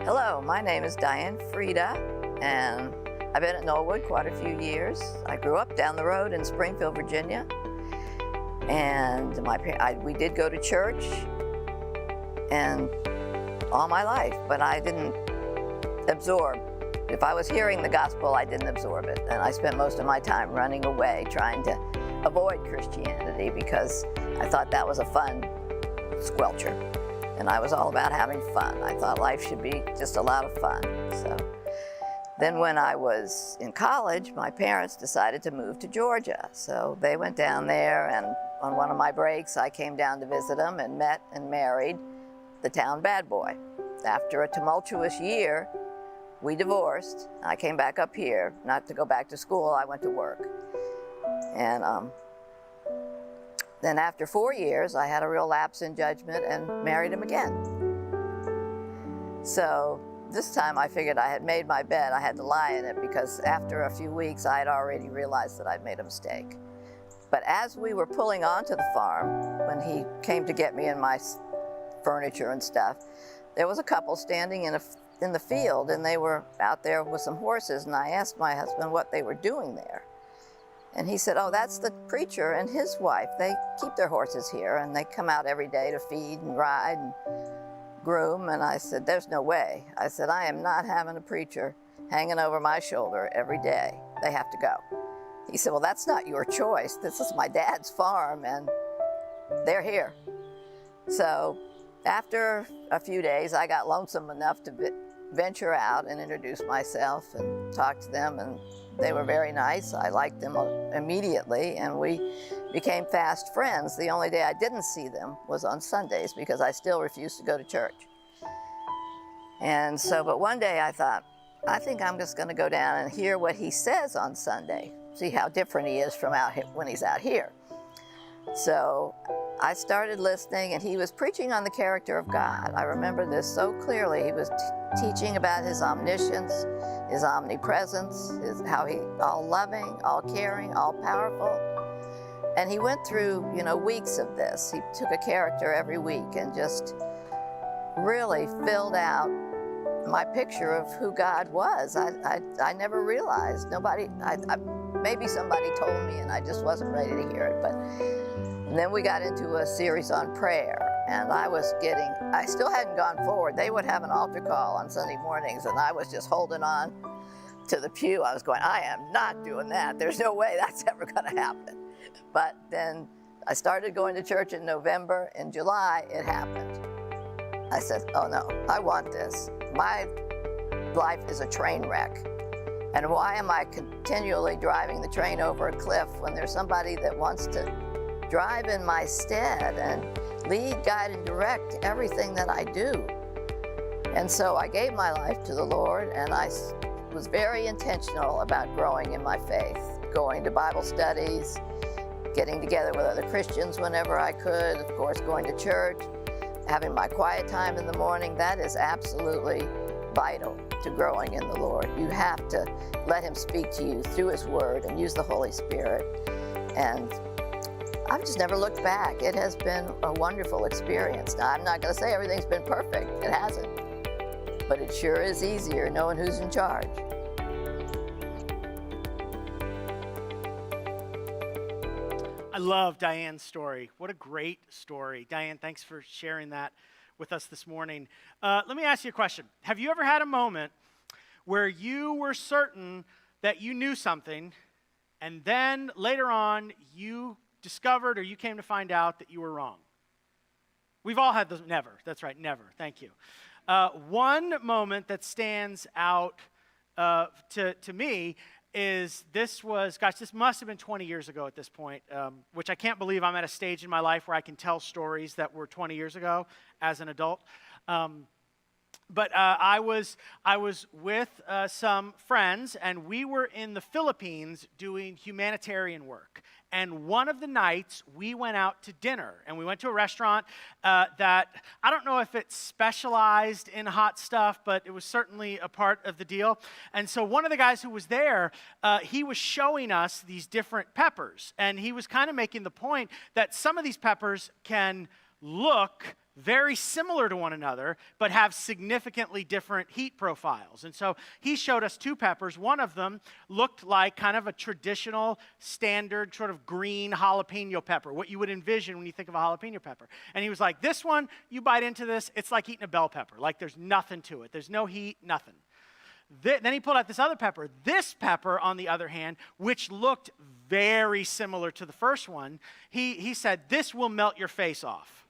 Hello, my name is Diane Frieda, and I've been at Knollwood quite a few years. I grew up down the road in Springfield, Virginia, and we did go to church and all my life, but I didn't absorb. If I was hearing the gospel, I didn't absorb it, and I spent most of my time running away, trying to avoid Christianity because I thought that was a fun squelcher. And I was all about having fun. I thought life should be just a lot of fun. So then when I was in college, my parents decided to move to Georgia. So they went down there, and on one of my breaks, I came down to visit them and met and married the town bad boy. After a tumultuous year, we divorced. I came back up here, not to go back to school, I went to work. And then after 4 years, I had a real lapse in judgment and married him again. So this time I figured I had made my bed. I had to lie in it because after a few weeks, I had already realized that I'd made a mistake. But as we were pulling onto the farm, when he came to get me in my furniture and stuff, there was a couple standing in the field, and they were out there with some horses, and I asked my husband what they were doing there. And he said, oh, that's the preacher and his wife. They keep their horses here, and they come out every day to feed and ride and groom. And I said, there's no way. I said, I am not having a preacher hanging over my shoulder every day. They have to go. He said, well, that's not your choice. This is my dad's farm, and they're here. So after a few days, I got lonesome enough to venture out and introduce myself and talk to them, and they were very nice. I liked them immediately, and we became fast friends. The only day I didn't see them was on Sundays because I still refused to go to church. And so, but one day I thought, I think I'm just going to go down and hear what he says on Sunday, see how different he is from out here when he's out here. So I started listening, and he was preaching on the character of God. I remember this so clearly. He was teaching about his omniscience, his omnipresence, how he all loving, all caring, all powerful. And he went through, weeks of this. He took a character every week and just really filled out my picture of who God was. I never realized. Maybe somebody told me and I just wasn't ready to hear it. And then we got into a series on prayer, and I still hadn't gone forward. They would have an altar call on Sunday mornings, and I was just holding on to the pew. I was going, I am not doing that. There's no way that's ever going to happen. But then I started going to church in November. In July, it happened. I said, oh no, I want this. My life is a train wreck. And why am I continually driving the train over a cliff when there's somebody that wants to drive in my stead and lead, guide, and direct everything that I do? And so I gave my life to the Lord, and I was very intentional about growing in my faith, going to Bible studies, getting together with other Christians whenever I could, of course, going to church, having my quiet time in the morning. That is absolutely vital to growing in the Lord. You have to let him speak to you through his word and use the Holy Spirit. And I've just never looked back. It has been a wonderful experience. Now, I'm not going to say everything's been perfect. It hasn't. But it sure is easier knowing who's in charge. I love Diane's story. What a great story. Diane, thanks for sharing that with us this morning. Let me ask you a question. Have you ever had a moment where you were certain that you knew something, and then later on you discovered or you came to find out that you were wrong? We've all had those. Never. That's right, never. Thank you. One moment that stands out to me is this must have been 20 years ago at this point, which I can't believe I'm at a stage in my life where I can tell stories that were 20 years ago as an adult. But I was with some friends, and we were in the Philippines doing humanitarian work. And one of the nights, we went out to dinner, and we went to a restaurant that, I don't know if it specialized in hot stuff, but it was certainly a part of the deal. And so one of the guys who was there, he was showing us these different peppers, and he was kind of making the point that some of these peppers can look very similar to one another, but have significantly different heat profiles. And so he showed us two peppers. One of them looked like kind of a traditional, standard, sort of green jalapeno pepper, what you would envision when you think of a jalapeno pepper. And he was like, this one, you bite into this, it's like eating a bell pepper. Like there's nothing to it. There's no heat, nothing. Then he pulled out this other pepper. This pepper, on the other hand, which looked very similar to the first one, he said, this will melt your face off.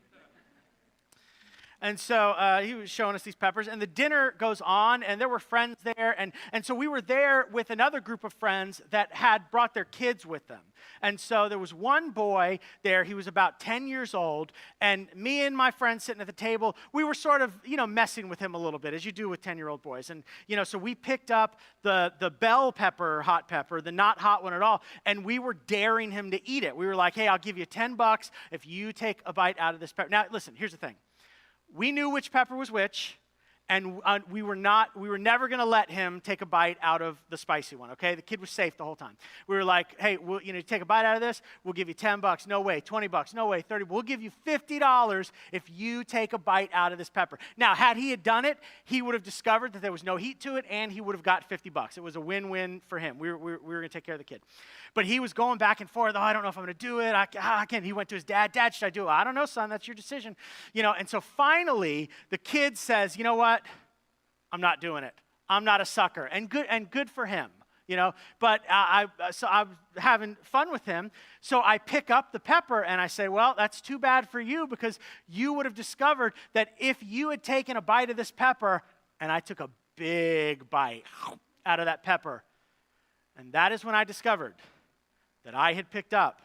And so he was showing us these peppers, and the dinner goes on, and there were friends there, and so we were there with another group of friends that had brought their kids with them. And so there was one boy there, he was about 10 years old, and me and my friend sitting at the table, we were sort of, messing with him a little bit, as you do with 10-year-old boys. And, so we picked up the bell pepper, hot pepper, the not hot one at all, and we were daring him to eat it. We were like, hey, I'll give you $10 if you take a bite out of this pepper. Now, listen, here's the thing. We knew which pepper was which, and we were never going to let him take a bite out of the spicy one, okay? The kid was safe the whole time. We were like, hey, take a bite out of this, we'll give you $10. No way. $20. No way. $30. We'll give you $50 if you take a bite out of this pepper. Now, had he had done it, he would have discovered that there was no heat to it, and he would have got $50. It was a win-win for him. We were going to take care of the kid. But he was going back and forth. Oh, I don't know if I'm going to do it. I can't. He went to his dad. Dad, should I do it? I don't know, son. That's your decision. And so finally, the kid says, you know what? I'm not doing it. I'm not a sucker. And good for him. But I was having fun with him. So I pick up the pepper and I say, well, that's too bad for you, because you would have discovered that if you had taken a bite of this pepper, and I took a big bite out of that pepper, and that is when I discovered that I had picked up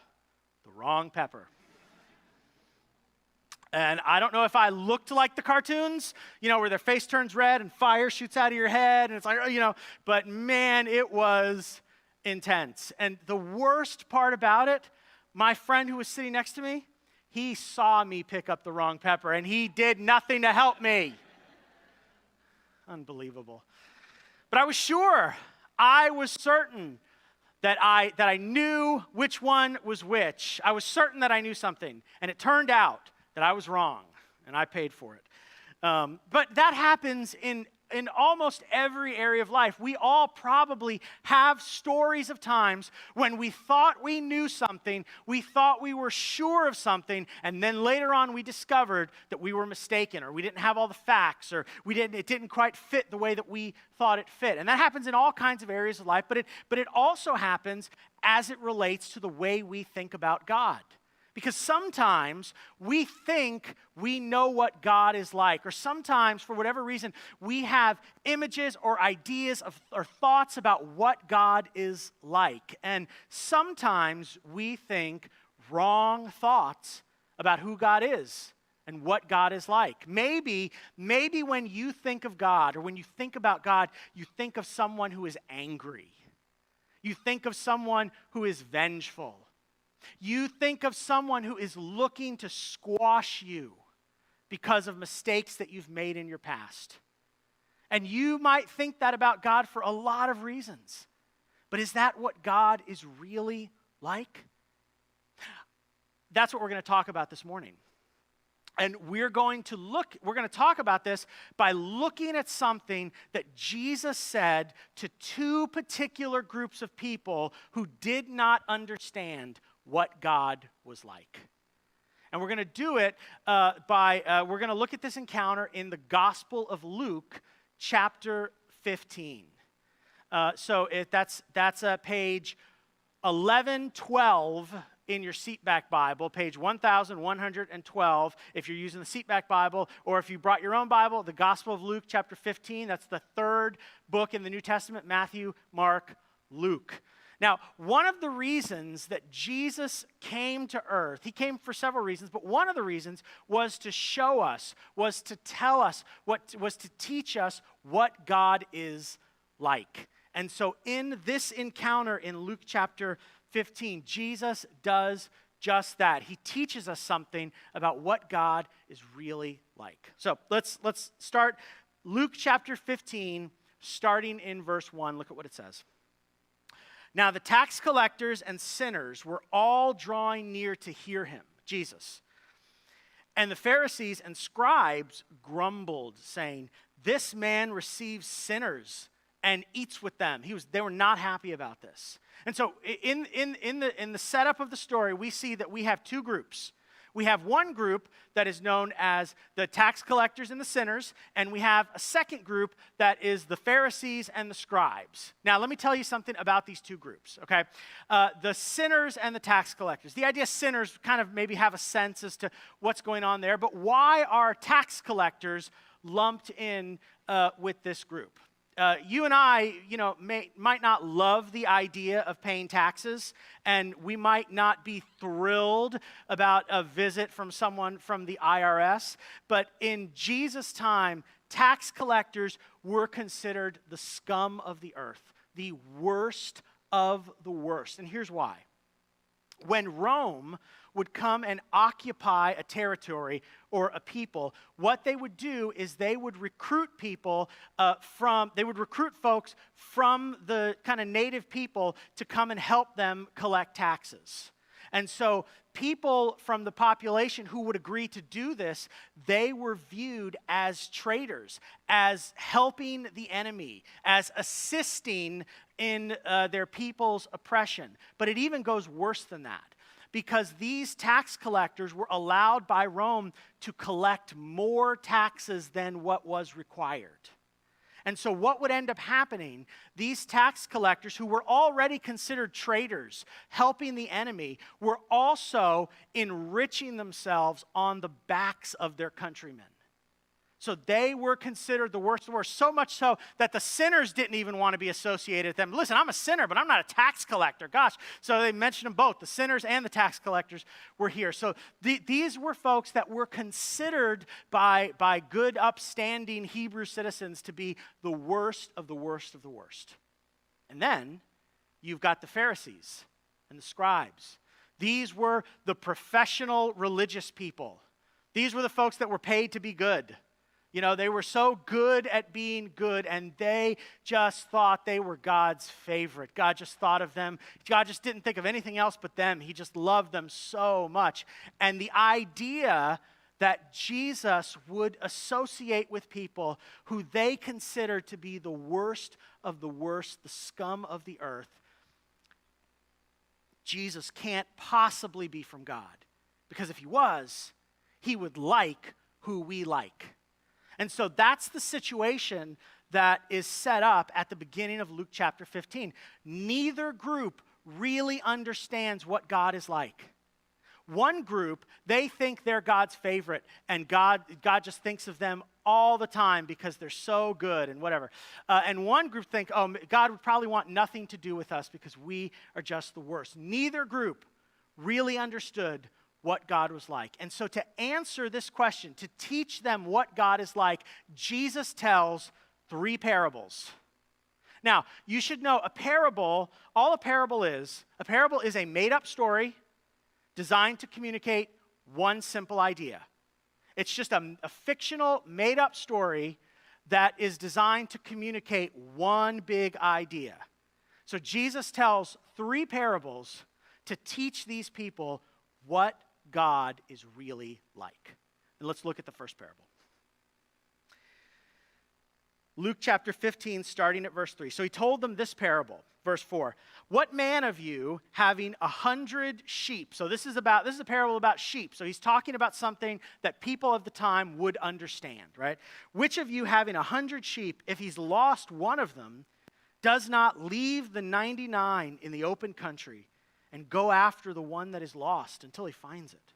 the wrong pepper. And I don't know if I looked like the cartoons, where their face turns red and fire shoots out of your head, and it's like, but man, it was intense. And the worst part about it, my friend who was sitting next to me, he saw me pick up the wrong pepper, and he did nothing to help me. Unbelievable. But I was sure, I was certain that I knew which one was which. I was certain that I knew something, and it turned out that I was wrong, and I paid for it. But that happens in almost every area of life. We all probably have stories of times when we thought we knew something, we thought we were sure of something, and then later on we discovered that we were mistaken, or we didn't have all the facts, or it didn't quite fit the way that we thought it fit. And that happens in all kinds of areas of life, but it also happens as it relates to the way we think about God. Because sometimes we think we know what God is like, or sometimes, for whatever reason, we have images or ideas or thoughts about what God is like. And sometimes we think wrong thoughts about who God is and what God is like. Maybe when you think of God, or when you think about God, you think of someone who is angry. You think of someone who is vengeful. You think of someone who is looking to squash you because of mistakes that you've made in your past. And you might think that about God for a lot of reasons. But is that what God is really like? That's what we're going to talk about this morning. And we're going to talk about this by looking at something that Jesus said to two particular groups of people who did not understand what God was like. And we're going to do it we're going to look at this encounter in the Gospel of Luke, chapter 15. That's page 1112 in your seatback Bible, page 1112 if you're using the seatback Bible, or if you brought your own Bible, the Gospel of Luke, chapter 15. That's the third book in the New Testament: Matthew, Mark, Luke. Now, one of the reasons that Jesus came to earth, he came for several reasons, but one of the reasons was to show us, was to tell us, was to teach us what God is like. And so in this encounter in Luke chapter 15, Jesus does just that. He teaches us something about what God is really like. So let's start Luke chapter 15, starting in verse 1. Look at what it says. Now the tax collectors and sinners were all drawing near to hear him, Jesus. And the Pharisees and scribes grumbled, saying, "This man receives sinners and eats with them." They were not happy about this. And so in the setup of the story, we see that we have two groups. We have one group that is known as the tax collectors and the sinners, and we have a second group that is the Pharisees and the scribes. Now, let me tell you something about these two groups, okay? The sinners and the tax collectors. The idea sinners kind of maybe have a sense as to what's going on there, but why are tax collectors lumped in with this group? You and I, might not love the idea of paying taxes, and we might not be thrilled about a visit from someone from the IRS, but in Jesus' time, tax collectors were considered the scum of the earth, the worst of the worst. And here's why. When Rome would come and occupy a territory or a people, what they would do is they would recruit folks from the kind of native people to come and help them collect taxes. And so people from the population who would agree to do this, they were viewed as traitors, as helping the enemy, as assisting in their people's oppression. But it even goes worse than that, because these tax collectors were allowed by Rome to collect more taxes than what was required. And so what would end up happening, these tax collectors who were already considered traitors, helping the enemy, were also enriching themselves on the backs of their countrymen. So they were considered the worst of the worst, so much so that the sinners didn't even want to be associated with them. Listen, I'm a sinner, but I'm not a tax collector. Gosh, so they mentioned them both. The sinners and the tax collectors were here. So these were folks that were considered by good, upstanding Hebrew citizens to be the worst of the worst of the worst. And then you've got the Pharisees and the scribes. These were the professional religious people. These were the folks that were paid to be good. They were so good at being good, and they just thought they were God's favorite. God just thought of them. God just didn't think of anything else but them. He just loved them so much. And the idea that Jesus would associate with people who they considered to be the worst of the worst, the scum of the earth, Jesus can't possibly be from God. Because if he was, he would like who we like. And so that's the situation that is set up at the beginning of Luke chapter 15. Neither group really understands what God is like. One group, they think they're God's favorite, and God just thinks of them all the time because they're so good and whatever. And one group think, God would probably want nothing to do with us because we are just the worst. Neither group really understood what God was like. And so to answer this question, to teach them what God is like, Jesus tells 3 parables. Now, you should know all a parable is a made-up story designed to communicate one simple idea. It's just a fictional, made-up story that is designed to communicate one big idea. So Jesus tells 3 parables to teach these people what God is really like. And let's look at the first parable. Luke chapter 15, starting at verse 3. So he told them this parable, verse 4. What man of you having 100 sheep? So this is a parable about sheep. So he's talking about something that people of the time would understand, right? Which of you having 100 sheep, if he's lost one of them, does not leave the 99 in the open country and go after the one that is lost until he finds it?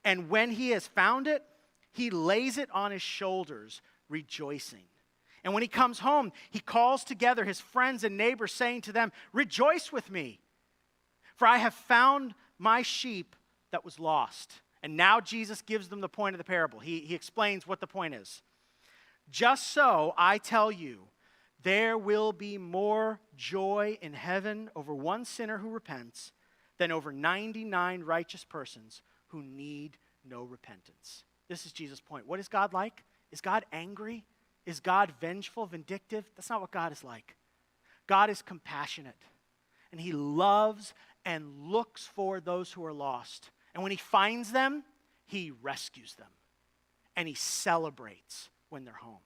And when he has found it, he lays it on his shoulders, rejoicing. And when he comes home, he calls together his friends and neighbors, saying to them, "Rejoice with me, for I have found my sheep that was lost." And now Jesus gives them the point of the parable. He explains what the point is. Just so, I tell you, there will be more joy in heaven over one sinner who repents than over 99 righteous persons who need no repentance. This is Jesus' point. What is God like? Is God angry? Is God vengeful, vindictive? That's not what God is like. God is compassionate, and he loves and looks for those who are lost. And when he finds them, he rescues them. And he celebrates when they're home.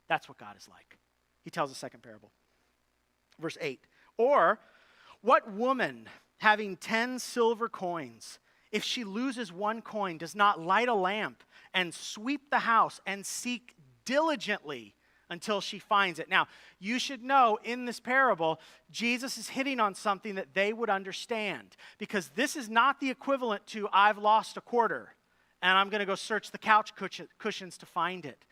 That's what God is like. He tells a second parable. Verse 8. Or, what woman having 10 silver coins, if she loses one coin, does not light a lamp and sweep the house and seek diligently until she finds it? Now, you should know in this parable, Jesus is hitting on something that they would understand, because this is not the equivalent to I've lost a quarter and I'm going to go search the couch cushions to find it.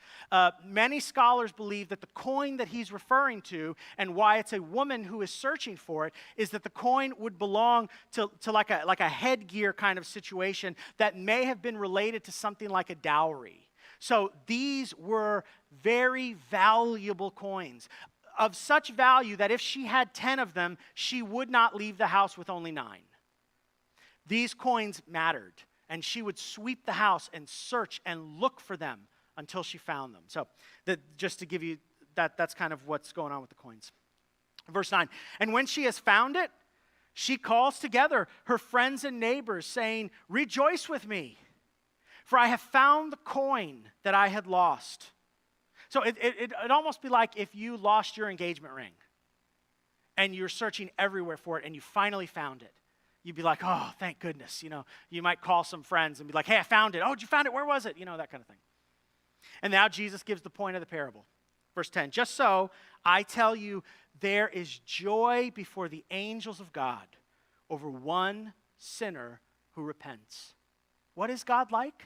Many scholars believe that the coin that he's referring to, and why it's a woman who is searching for it, is that the coin would belong to like a headgear kind of situation that may have been related to something like a dowry. So these were very valuable coins, of such value that if she had 10 of them, she would not leave the house with only 9. These coins mattered. And she would sweep the house and search and look for them until she found them. So just to give you that's kind of what's going on with the coins. Verse 9, and when she has found it, she calls together her friends and neighbors, saying, rejoice with me, for I have found the coin that I had lost. So it'd almost be like if you lost your engagement ring and you're searching everywhere for it and you finally found it. You'd be like, oh, thank goodness. You might call some friends and be like, hey, I found it. Oh, did you find it? Where was it? That kind of thing. And now Jesus gives the point of the parable. Verse 10, just so I tell you, there is joy before the angels of God over one sinner who repents. What is God like?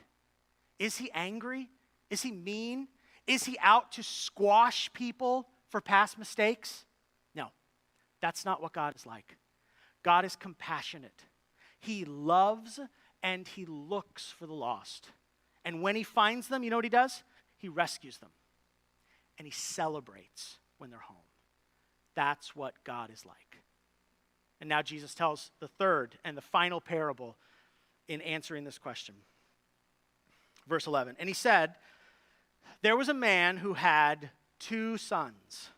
Is he angry? Is he mean? Is he out to squash people for past mistakes? No, that's not what God is like. God is compassionate. He loves and he looks for the lost. And when he finds them, you know what he does? He rescues them. And he celebrates when they're home. That's what God is like. And now Jesus tells the third and the final parable in answering this question. Verse 11, and he said, there was a man who had 2 sons.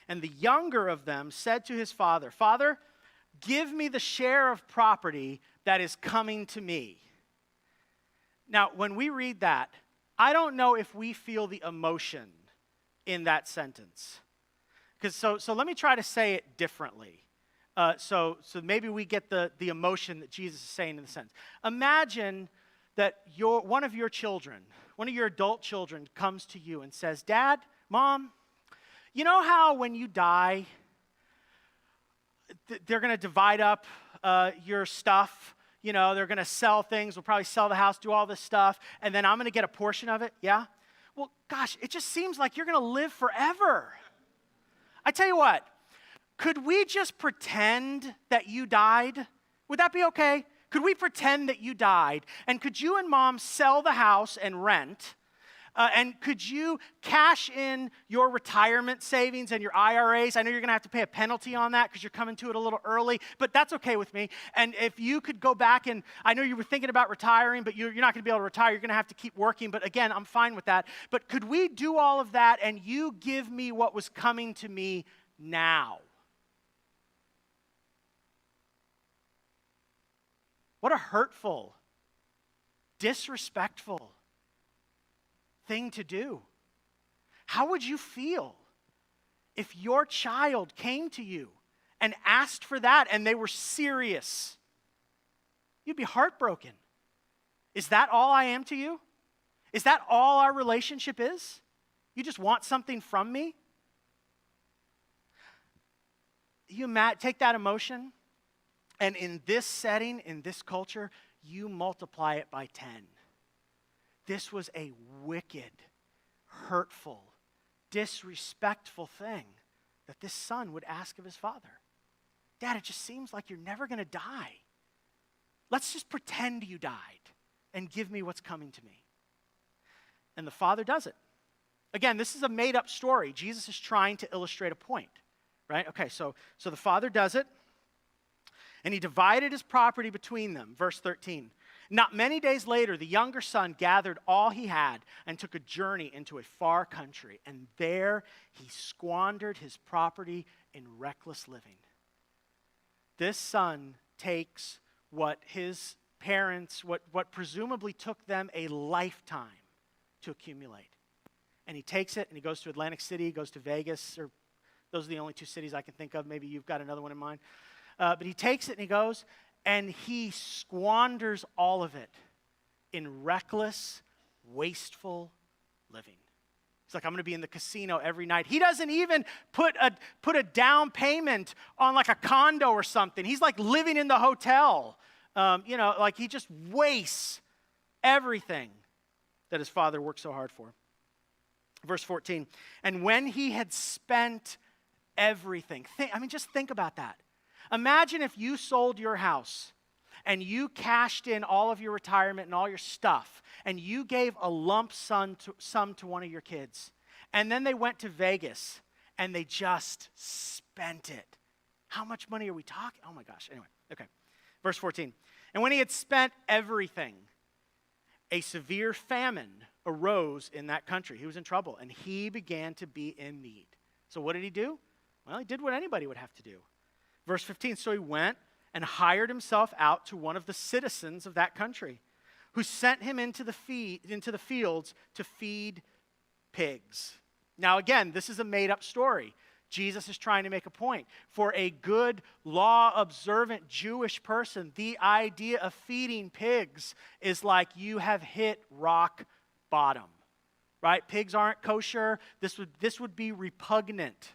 And the younger of them said to his father, Father, give me the share of property that is coming to me. Now, when we read that, I don't know if we feel the emotion in that sentence. So let me try to say it differently. So maybe we get the emotion that Jesus is saying in the sentence. Imagine that one of your children, one of your adult children comes to you and says, Dad, Mom, you know how when you die, they're going to divide up your stuff. They're going to sell things. We'll probably sell the house, do all this stuff, and then I'm going to get a portion of it, yeah? Well, gosh, it just seems like you're going to live forever. I tell you what, could we just pretend that you died? Would that be okay? Could we pretend that you died, and could you and Mom sell the house and rent? And could you cash in your retirement savings and your IRAs? I know you're going to have to pay a penalty on that because you're coming to it a little early, but that's okay with me. And if you could go back, and I know you were thinking about retiring, but you're not going to be able to retire. You're going to have to keep working. But again, I'm fine with that. But could we do all of that and you give me what was coming to me now? What a hurtful, disrespectful thing to do. How would you feel if your child came to you and asked for that and they were serious? You'd be heartbroken. Is that all I am to you? Is that all our relationship is? You just want something from me? Take that emotion, and in this setting, in this culture, you multiply it by 10. This was a wicked, hurtful, disrespectful thing that this son would ask of his father. Dad, it just seems like you're never going to die. Let's just pretend you died and give me what's coming to me. And the father does it. Again, this is a made-up story. Jesus is trying to illustrate a point, right? Okay, so the father does it, and he divided his property between them. Verse 13. Not many days later, the younger son gathered all he had and took a journey into a far country, and there he squandered his property in reckless living. This son takes what his parents what presumably took them a lifetime to accumulate. And he takes it and he goes to Atlantic City, goes to Vegas, or those are the only two cities I can think of. Maybe you've got another one in mind. But he takes it and he goes and he squanders all of it in reckless, wasteful living. He's like, I'm going to be in the casino every night. He doesn't even put a down payment on like a condo or something. He's like living in the hotel. Like he just wastes everything that his father worked so hard for. Verse 14, and when he had spent everything, just think about that. Imagine if you sold your house and you cashed in all of your retirement and all your stuff, and you gave a lump sum to one of your kids, and then they went to Vegas and they just spent it. How much money are we talking? Oh my gosh. Anyway, okay. Verse 14, and when he had spent everything, a severe famine arose in that country. He was in trouble, and he began to be in need. So what did he do? Well, he did what anybody would have to do. Verse 15, so he went and hired himself out to one of the citizens of that country, who sent him into the fields to feed pigs. Now again, this is a made-up story. Jesus is trying to make a point. For a good, law-observant Jewish person, the idea of feeding pigs is like you have hit rock bottom, right? Pigs aren't kosher. This would be repugnant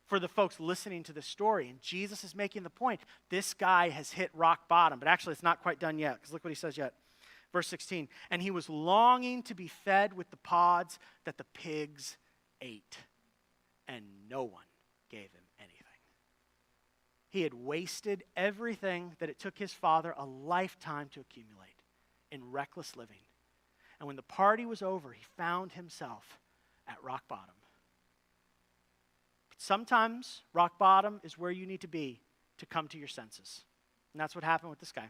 for the folks listening to this story. And Jesus is making the point, this guy has hit rock bottom. But actually, it's not quite done yet, because look what he says yet. Verse 16, and he was longing to be fed with the pods that the pigs ate, and no one gave him anything. He had wasted everything that it took his father a lifetime to accumulate in reckless living. And when the party was over, he found himself at rock bottom. Sometimes rock bottom is where you need to be to come to your senses. And that's what happened with this guy.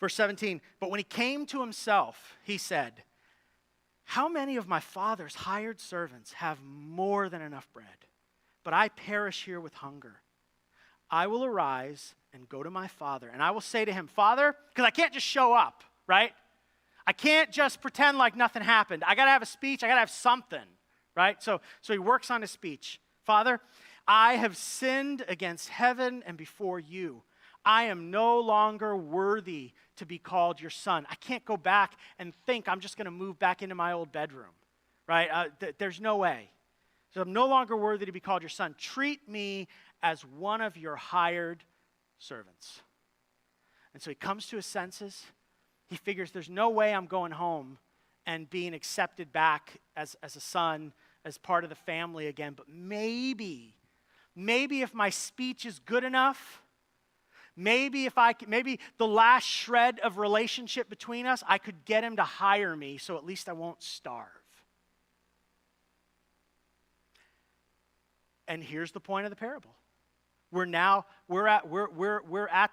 Verse 17, but when he came to himself, he said, how many of my father's hired servants have more than enough bread? But I perish here with hunger. I will arise and go to my father, and I will say to him, Father, because I can't just show up, right? I can't just pretend like nothing happened. I got to have a speech. I got to have something. Right? So he works on his speech. Father, I have sinned against heaven and before you. I am no longer worthy to be called your son. I can't go back and think I'm just going to move back into my old bedroom. Right? There's no way. So I'm no longer worthy to be called your son. Treat me as one of your hired servants. And so he comes to his senses. He figures there's no way I'm going home and being accepted back as a son, as part of the family again. But maybe if my speech is good enough, maybe the last shred of relationship between us, I could get him to hire me so at least I won't starve. And here's the point of the parable. We're at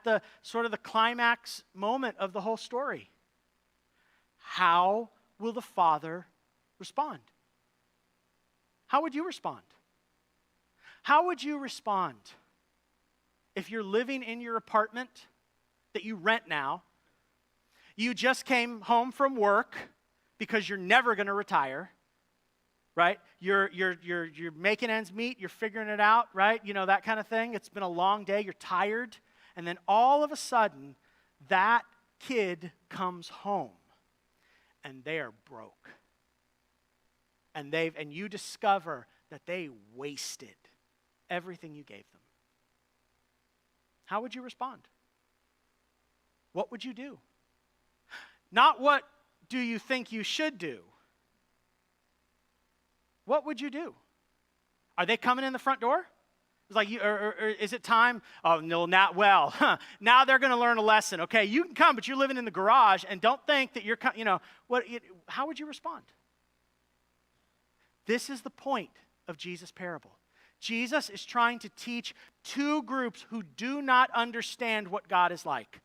the sort of the climax moment of the whole story. How will the father respond? How would you respond? How would you respond if you're living in your apartment that you rent now? You just came home from work because you're never going to retire, right? You're making ends meet, you're figuring it out, right? You know, that kind of thing. It's been a long day, you're tired, and then all of a sudden, that kid comes home and they are broke. And you discover that they wasted everything you gave them. How would you respond? What would you do? Not what do you think you should do. What would you do? Are they coming in the front door? It's like, or is it time? Oh, no, not well. Now they're going to learn a lesson. Okay, you can come, but you're living in the garage, and don't think that you're, how would you respond? This is the point of Jesus' parable. Jesus is trying to teach two groups who do not understand what God is like.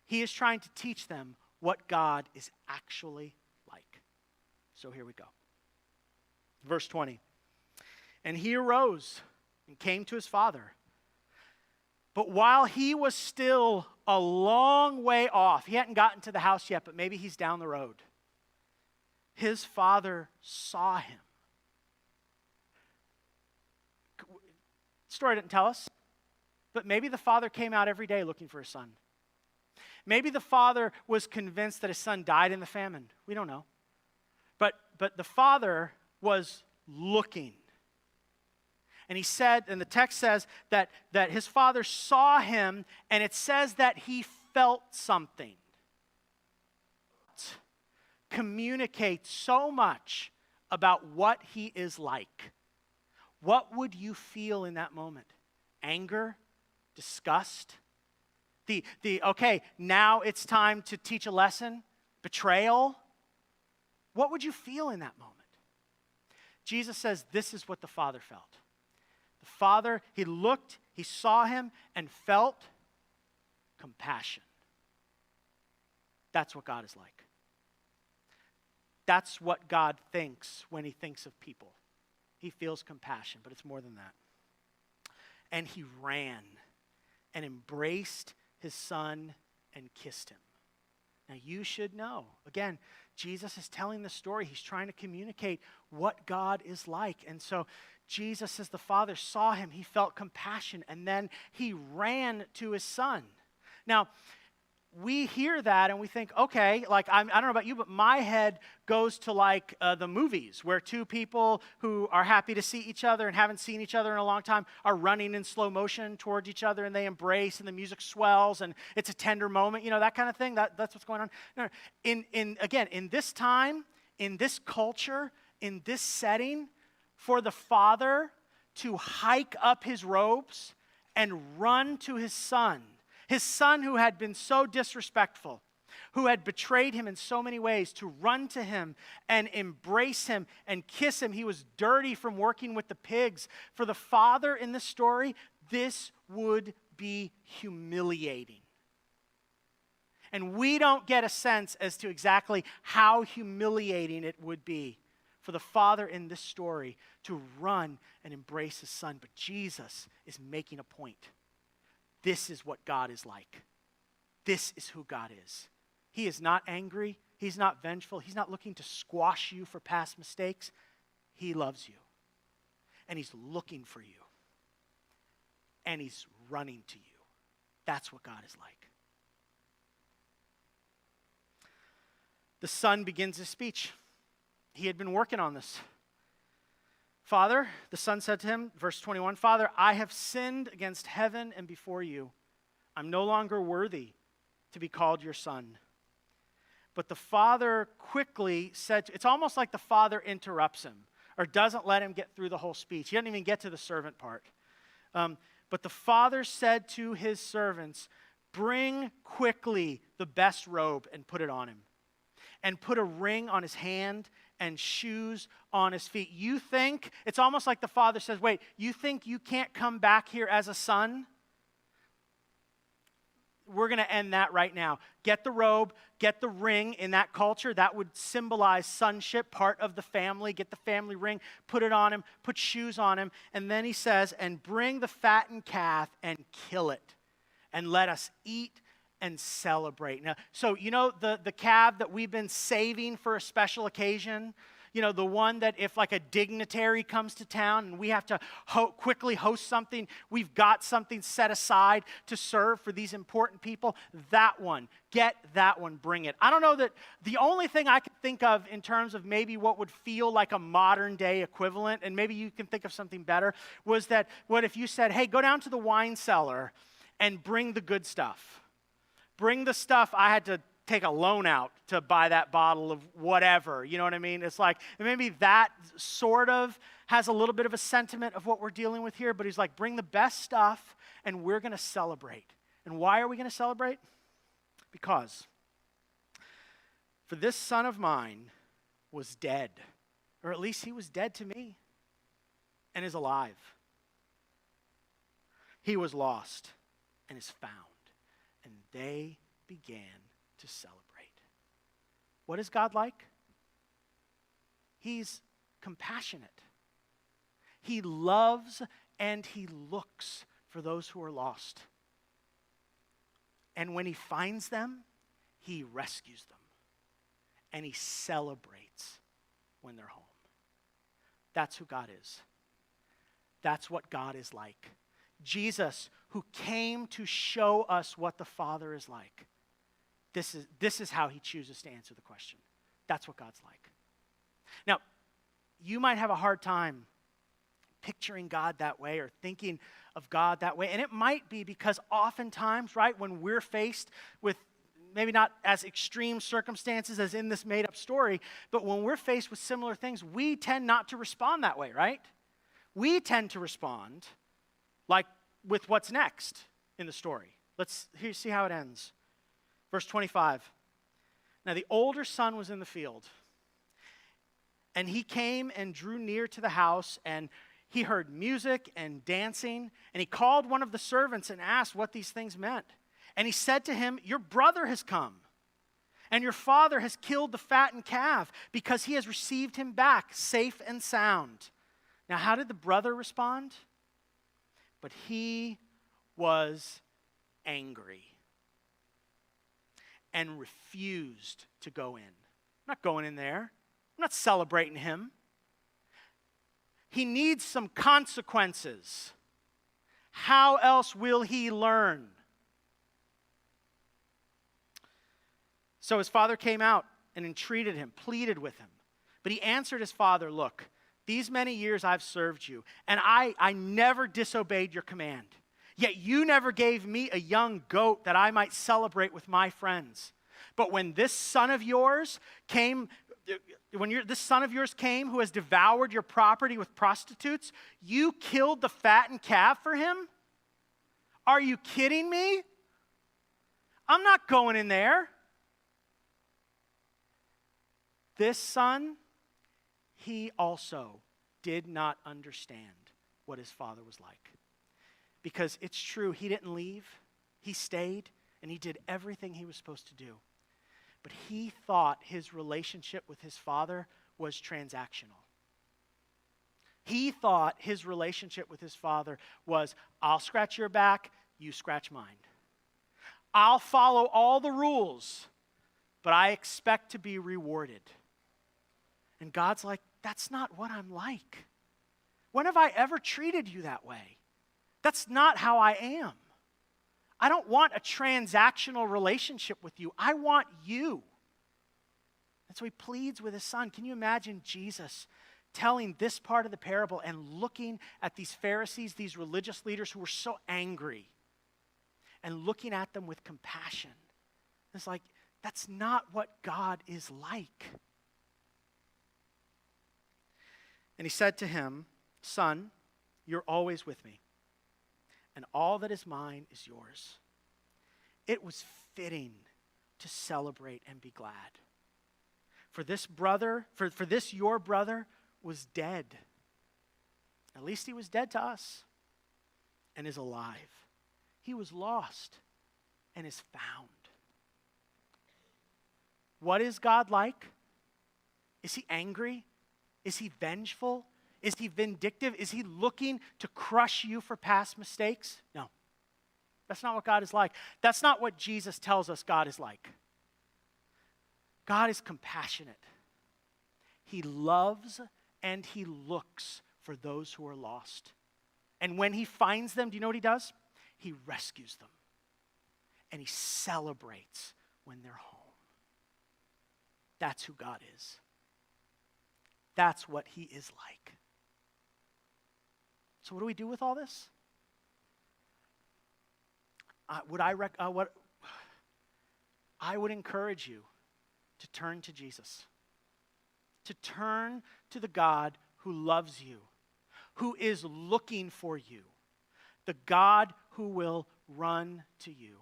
He is trying to teach them what God is actually like. So here we go. Verse 20. And he arose and came to his father. But while he was still a long way off. He hadn't gotten to the house yet, but maybe he's down the road. His father saw him. The story didn't tell us, but maybe the father came out every day looking for his son. Maybe the father was convinced that his son died in the famine. We don't know. But the father was looking. And he said, and the text says that his father saw him, and it says that he felt something. Communicate so much about what he is like. What would you feel in that moment? Anger? Disgust? Okay, now it's time to teach a lesson? Betrayal? What would you feel in that moment? Jesus says this is what the father felt. The father, he looked, he saw him, and felt compassion. That's what God is like. That's what God thinks when he thinks of people. He feels compassion, but it's more than that. And he ran and embraced his son and kissed him. Now you should know. Again, Jesus is telling the story. He's trying to communicate what God is like. And so Jesus, as the father saw him, he felt compassion, and then he ran to his son. Now, we hear that and we think, okay, like I don't know about you, but my head goes to like the movies where two people who are happy to see each other and haven't seen each other in a long time are running in slow motion towards each other, and they embrace and the music swells and it's a tender moment, that kind of thing. That's what's going on. No, in this time, in this culture, in this setting, for the father to hike up his robes and run to his son who had been so disrespectful, who had betrayed him in so many ways, to run to him and embrace him and kiss him. He was dirty from working with the pigs. For the father in this story, this would be humiliating. And we don't get a sense as to exactly how humiliating it would be for the father in this story to run and embrace his son. But Jesus is making a point. This is what God is like. This is who God is. He is not angry. He's not vengeful. He's not looking to squash you for past mistakes. He loves you. And he's looking for you. And he's running to you. That's what God is like. The son begins his speech. He had been working on this. Father, the son said to him, verse 21, Father, I have sinned against heaven and before you. I'm no longer worthy to be called your son. But the father quickly said, it's almost like the father interrupts him or doesn't let him get through the whole speech. He doesn't even get to the servant part. But the father said to his servants, bring quickly the best robe and put it on him, and put a ring on his hand and shoes on his feet. You think, it's almost like the father says, wait, you think you can't come back here as a son? We're going to end that right now. Get the robe, get the ring. In that culture, that would symbolize sonship, part of the family. Get the family ring, put it on him, put shoes on him. And then he says, and bring the fattened calf and kill it, and let us eat and celebrate. Now, so the calf that we've been saving for a special occasion, the one that if like a dignitary comes to town and we have to quickly host something, we've got something set aside to serve for these important people. That one, get that one, bring it. I don't know that the only thing I could think of in terms of maybe what would feel like a modern day equivalent, and maybe you can think of something better, was that what if you said, hey, go down to the wine cellar and bring the good stuff. Bring the stuff I had to take a loan out to buy that bottle of whatever. You know what I mean? It's like, maybe that sort of has a little bit of a sentiment of what we're dealing with here, but he's like, bring the best stuff and we're going to celebrate. And why are we going to celebrate? Because for this son of mine was dead, or at least he was dead to me, and is alive. He was lost and is found. And they began to celebrate. What is God like? He's compassionate. He loves and he looks for those who are lost. And when he finds them, he rescues them. And he celebrates when they're home. That's who God is. That's what God is like. Jesus, who came to show us what the Father is like. This is how he chooses to answer the question. That's what God's like. Now, you might have a hard time picturing God that way or thinking of God that way. And it might be because oftentimes, right, when we're faced with maybe not as extreme circumstances as in this made-up story, but when we're faced with similar things, we tend not to respond that way, right? We tend to respond like with what's next in the story. Let's see how it ends. Verse 25. Now the older son was in the field, and he came and drew near to the house, and he heard music and dancing, and he called one of the servants and asked what these things meant. And he said to him, "Your brother has come, and your father has killed the fattened calf because he has received him back safe and sound." Now, how did the brother respond? But he was angry and refused to go in. I'm not going in there. I'm not celebrating him. He needs some consequences. How else will he learn? So his father came out and entreated him, pleaded with him. But he answered his father, "Look, these many years I've served you, and I never disobeyed your command. Yet you never gave me a young goat that I might celebrate with my friends. But when this son of yours came, who has devoured your property with prostitutes, you killed the fattened calf for him? Are you kidding me? I'm not going in there." This son, he also did not understand what his father was like. Because it's true, he didn't leave. He stayed, and he did everything he was supposed to do. But he thought his relationship with his father was transactional. He thought his relationship with his father was, I'll scratch your back, you scratch mine. I'll follow all the rules, but I expect to be rewarded. And God's like, that's not what I'm like. When have I ever treated you that way? That's not how I am. I don't want a transactional relationship with you. I want you. And so he pleads with his son. Can you imagine Jesus telling this part of the parable and looking at these Pharisees, these religious leaders who were so angry, and looking at them with compassion? It's like, that's not what God is like. And he said to him, "Son, you're always with me, and all that is mine is yours." It was fitting to celebrate and be glad. For this your brother was dead. At least he was dead to us, and is alive. He was lost and is found. What is God like? Is he angry? Is he vengeful? Is he vindictive? Is he looking to crush you for past mistakes? No. That's not what God is like. That's not what Jesus tells us God is like. God is compassionate. He loves and he looks for those who are lost. And when he finds them, do you know what he does? He rescues them. And he celebrates when they're home. That's who God is. That's what he is like. So what do we do with all this? I would encourage you to turn to Jesus. To turn to the God who loves you, who is looking for you, the God who will run to you.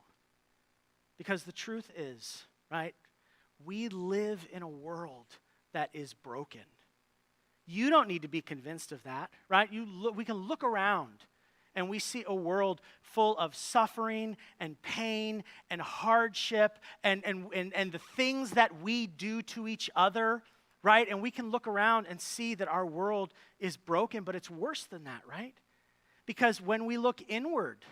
Because the truth is, right, we live in a world that is broken. You don't need to be convinced of that, right? We can look around and we see a world full of suffering and pain and hardship and the things that we do to each other, right? And we can look around and see that our world is broken, but it's worse than that, right? Because when we look inward,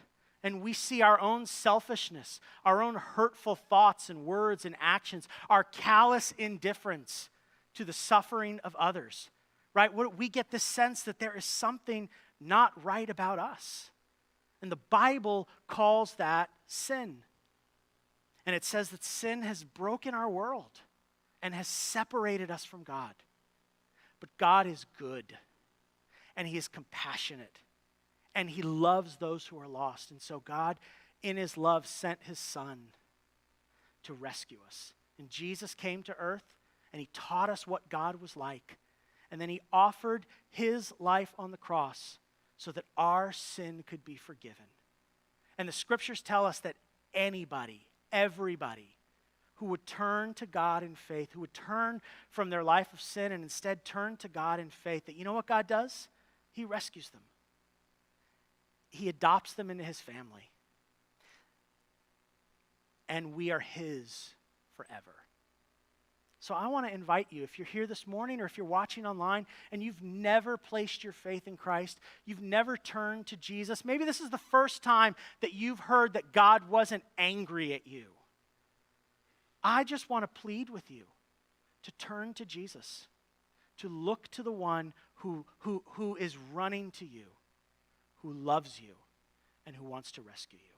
and we see our own selfishness, our own hurtful thoughts and words and actions, our callous indifference to the suffering of others, right? We get this sense that there is something not right about us. And the Bible calls that sin. And it says that sin has broken our world and has separated us from God. But God is good, and he is compassionate, and he loves those who are lost. And so God, in his love, sent his Son to rescue us. And Jesus came to earth, and he taught us what God was like. And then he offered his life on the cross so that our sin could be forgiven. And the scriptures tell us that anybody, everybody who would turn to God in faith, who would turn from their life of sin and instead turn to God in faith, that you know what God does? He rescues them. He adopts them into his family. And we are his forever. So I want to invite you, if you're here this morning or if you're watching online and you've never placed your faith in Christ, you've never turned to Jesus, maybe this is the first time that you've heard that God wasn't angry at you. I just want to plead with you to turn to Jesus, to look to the one who is running to you, who loves you, and who wants to rescue you.